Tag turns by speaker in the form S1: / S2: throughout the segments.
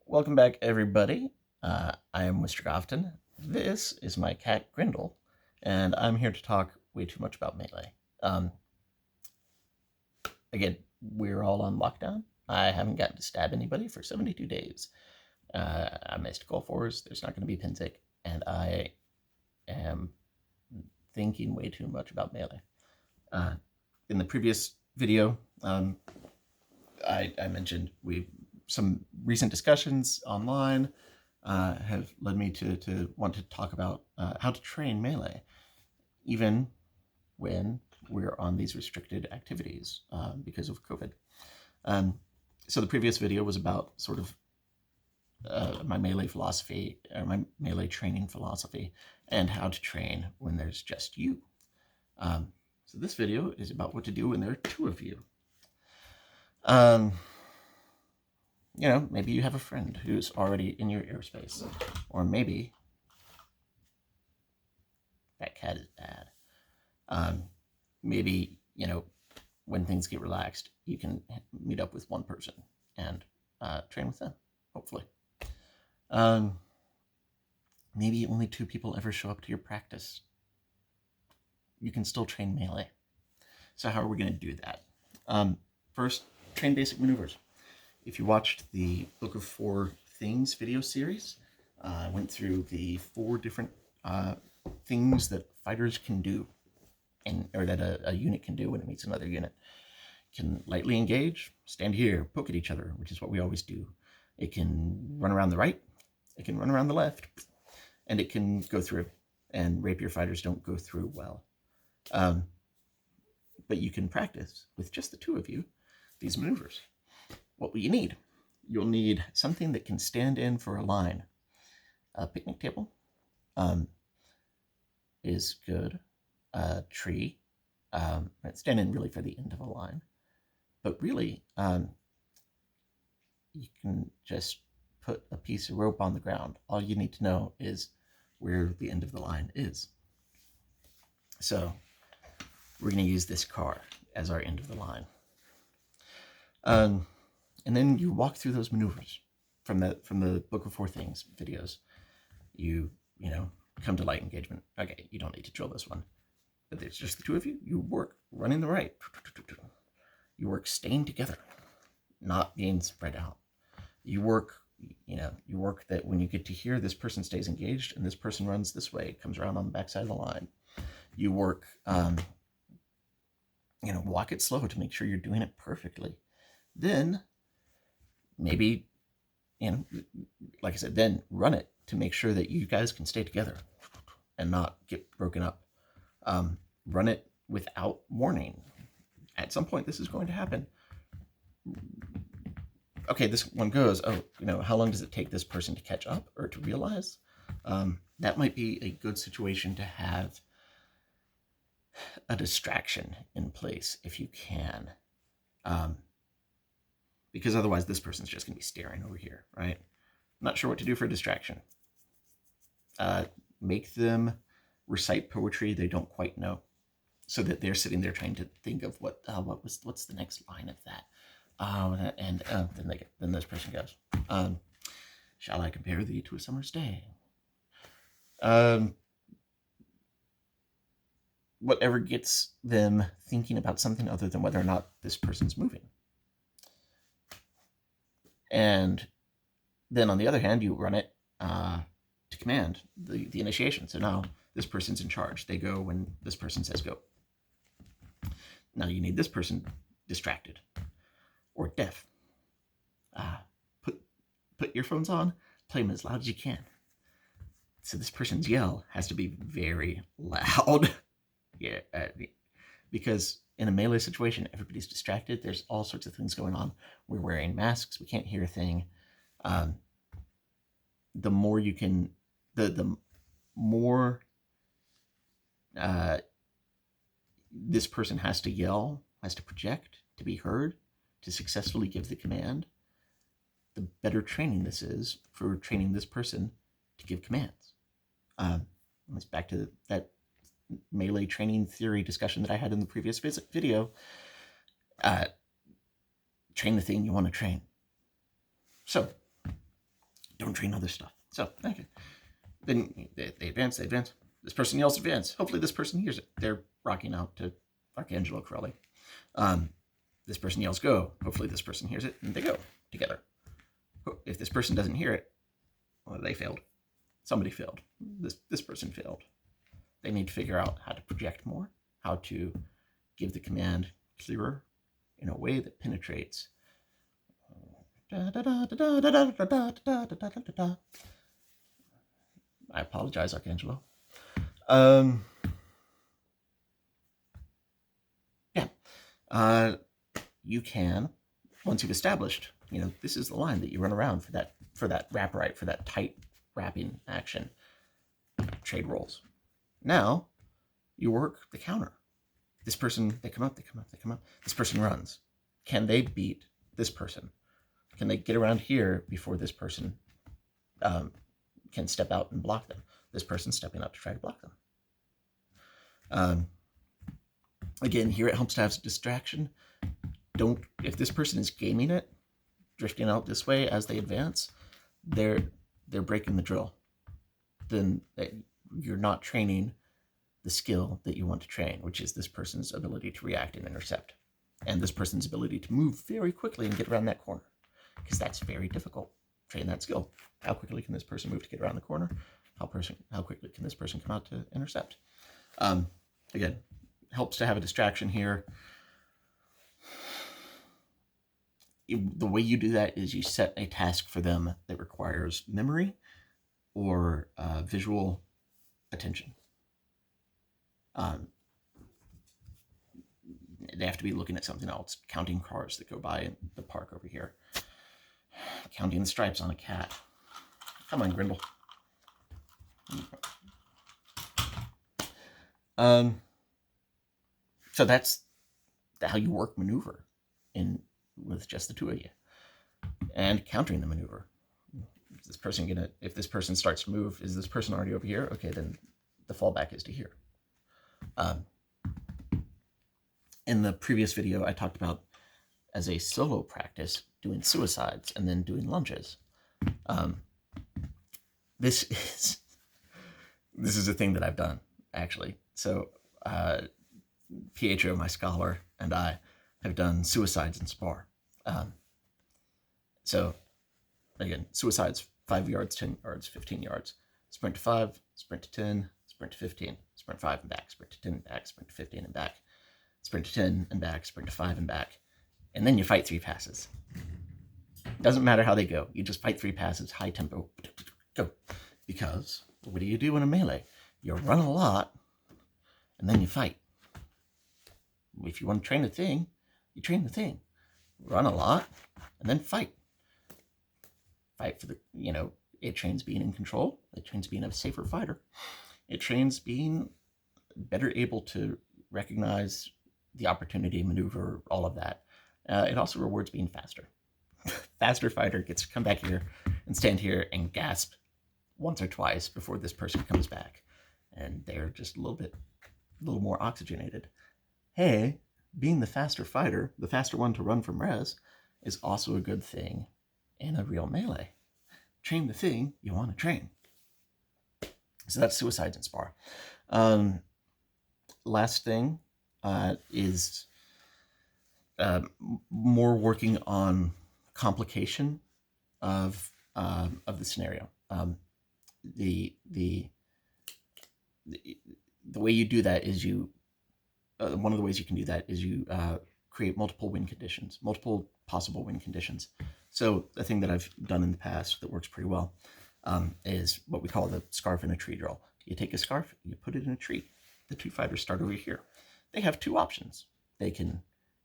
S1: Welcome back, everybody. I am Wistric. This is my cat, Grendel, and I'm here to talk way too much about Melee. Again, we're all on lockdown. I haven't gotten to stab anybody for 72 days. I missed Gulf Wars, there's not going to be Pinsick, and I am thinking way too much about Melee. In the previous video, I mentioned some recent discussions online have led me to want to talk about how to train Melee, even when we're on these restricted activities because of COVID. So the previous video was about sort of my Melee philosophy, or my Melee training philosophy, and how to train when there's just you. So this video is about what to do when there are two of you. You know, maybe you have a friend who's already in your airspace, or maybe that cat is bad. Maybe, you know, when things get relaxed, you can meet up with one person and train with them, hopefully. Maybe only two people ever show up to your practice. You can still train Melee. So how are we going to do that? First, train basic maneuvers. If you watched the Book of 4 Things video series, I went through the 4 different things that fighters can do, or that a unit can do when it meets another unit. It can lightly engage, stand here, poke at each other, which is what we always do. It can run around the right, it can run around the left, and it can go through. And Rapier fighters don't go through well. But you can practice with just the two of you these maneuvers. What will you need? You'll need something that can stand in for a line. A picnic table is good. A tree. Stand in really for the end of a line. But really, you can just put a piece of rope on the ground. All you need to know is where the end of the line is. So we're going to use this car as our end of the line. And then you walk through those maneuvers from the Book of 4 Things videos. You know, come to light engagement. Okay, you don't need to drill this one. But there's just the two of you. You work running the right. You work staying together, not being spread out. You work, you work that when you get to here, this person stays engaged and this person runs this way, comes around on the backside of the line. You work, walk it slow to make sure you're doing it perfectly. Then maybe, like I said, then run it to make sure that you guys can stay together and not get broken up. Run it without warning. At some point, this is going to happen. Okay, this one goes, how long does it take this person to catch up or to realize? That might be a good situation to have a distraction in place if you can. Because otherwise this person's just going to be staring over here, right? Not sure what to do for a distraction. Make them recite poetry they don't quite know, so that they're sitting there trying to think of what's the next line of that. Then this person goes, shall I compare thee to a summer's day? Whatever gets them thinking about something other than whether or not this person's moving. And then on the other hand, you run it to command, the initiation. So now this person's in charge. They go when this person says go. Now you need this person distracted or deaf. Put earphones on, play them as loud as you can. So this person's yell has to be very loud. Yeah, because in a Melee situation, everybody's distracted. There's all sorts of things going on. We're wearing masks. We can't hear a thing. The more you can, the more this person has to yell, has to project to be heard, to successfully give the command, the better training this is for training this person to give commands. It's back to that Melee training theory discussion that I had in the previous video. Train the thing you want to train. So Don't train other stuff. So, okay. Then they advance, they advance. This person yells advance. Hopefully this person hears it. They're rocking out to Archangelo Corelli. This person yells go. Hopefully this person hears it, and they go together. If this person doesn't hear it, well, they failed. Somebody failed. This person failed. They need to figure out how to project more, how to give the command clearer in a way that penetrates. I apologize, Archangelo. You can, once you've established, this is the line that you run around for that wrap right, for that tight wrapping action. Trade rolls. Now, you work the counter. This person, they come up. This person runs. Can they beat this person? Can they get around here before this person can step out and block them? This person's stepping out to try to block them. Again, here it helps to have distraction. If this person is gaming it, drifting out this way as they advance, they're breaking the drill. Then you're not training the skill that you want to train, which is this person's ability to react and intercept, and this person's ability to move very quickly and get around that corner, because that's very difficult. Train that skill. How quickly can this person move to get around the corner? How quickly can this person come out to intercept? Again, helps to have a distraction here. The way you do that is you set a task for them that requires memory or visual attention. They have to be looking at something else, counting cars that go by in the park over here, counting the stripes on a cat. Come on, Grendel. So that's how you work maneuver with just the two of you, and countering the maneuver. If this person starts to move, is this person already over here? Okay, then the fallback is to here. In the previous video, I talked about, as a solo practice, doing suicides and then doing lunges. This is a thing that I've done, actually. So Pietro, my scholar, and I have done suicides in spar. So again, suicides, 5 yards, 10 yards, 15 yards. Sprint to 5, sprint to 10, sprint to 15, sprint 5 and back, sprint to 10 and back, sprint to 15 and back, sprint to 10 and back, sprint to 5 and back. And then you fight 3 passes. Doesn't matter how they go. You just fight 3 passes, high tempo, go. Because what do you do in a melee? You run a lot, and then you fight. If you want to train the thing, you train the thing. Run a lot, and then fight. Fight for it trains being in control. It trains being a safer fighter. It trains being better able to recognize the opportunity, maneuver, all of that. It also rewards being faster. Faster fighter gets to come back here and stand here and gasp once or twice before this person comes back. And they're just a little more oxygenated. Hey, being the faster fighter, the faster one to run from res, is also a good thing in a real melee. Train the thing you want to train. So that's suicides in spar. Last thing is more working on complication of the scenario. The way you do that is one of the ways you can do that is you create multiple win conditions, multiple possible win conditions. So the thing that I've done in the past that works pretty well is what we call the scarf in a tree drill. You take a scarf, you put it in a tree. The 2 fighters start over here. They have 2 options. They can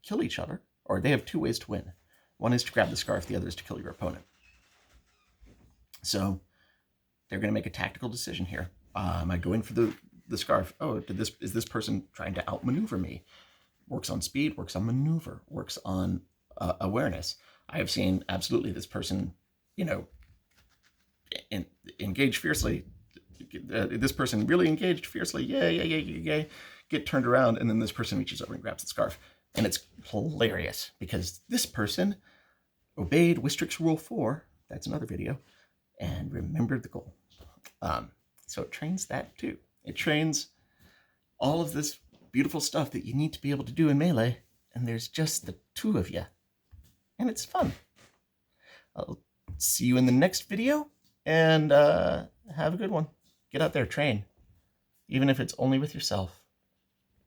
S1: kill each other, or they have 2 ways to win. One is to grab the scarf, the other is to kill your opponent. So they're going to make a tactical decision here. Am I going for the scarf? Oh, is this person trying to outmaneuver me? Works on speed, works on maneuver, works on awareness. I have seen absolutely this person, engage fiercely. This person really engaged fiercely. Yay. Get turned around, and then this person reaches over and grabs the scarf. And it's hilarious because this person obeyed Wistric's Rule 4. That's another video. and remember the goal. So it trains that too. It trains all of this beautiful stuff that you need to be able to do in Melee, and there's just the two of you. And it's fun. I'll see you in the next video, and have a good one. Get out there, train. Even if it's only with yourself.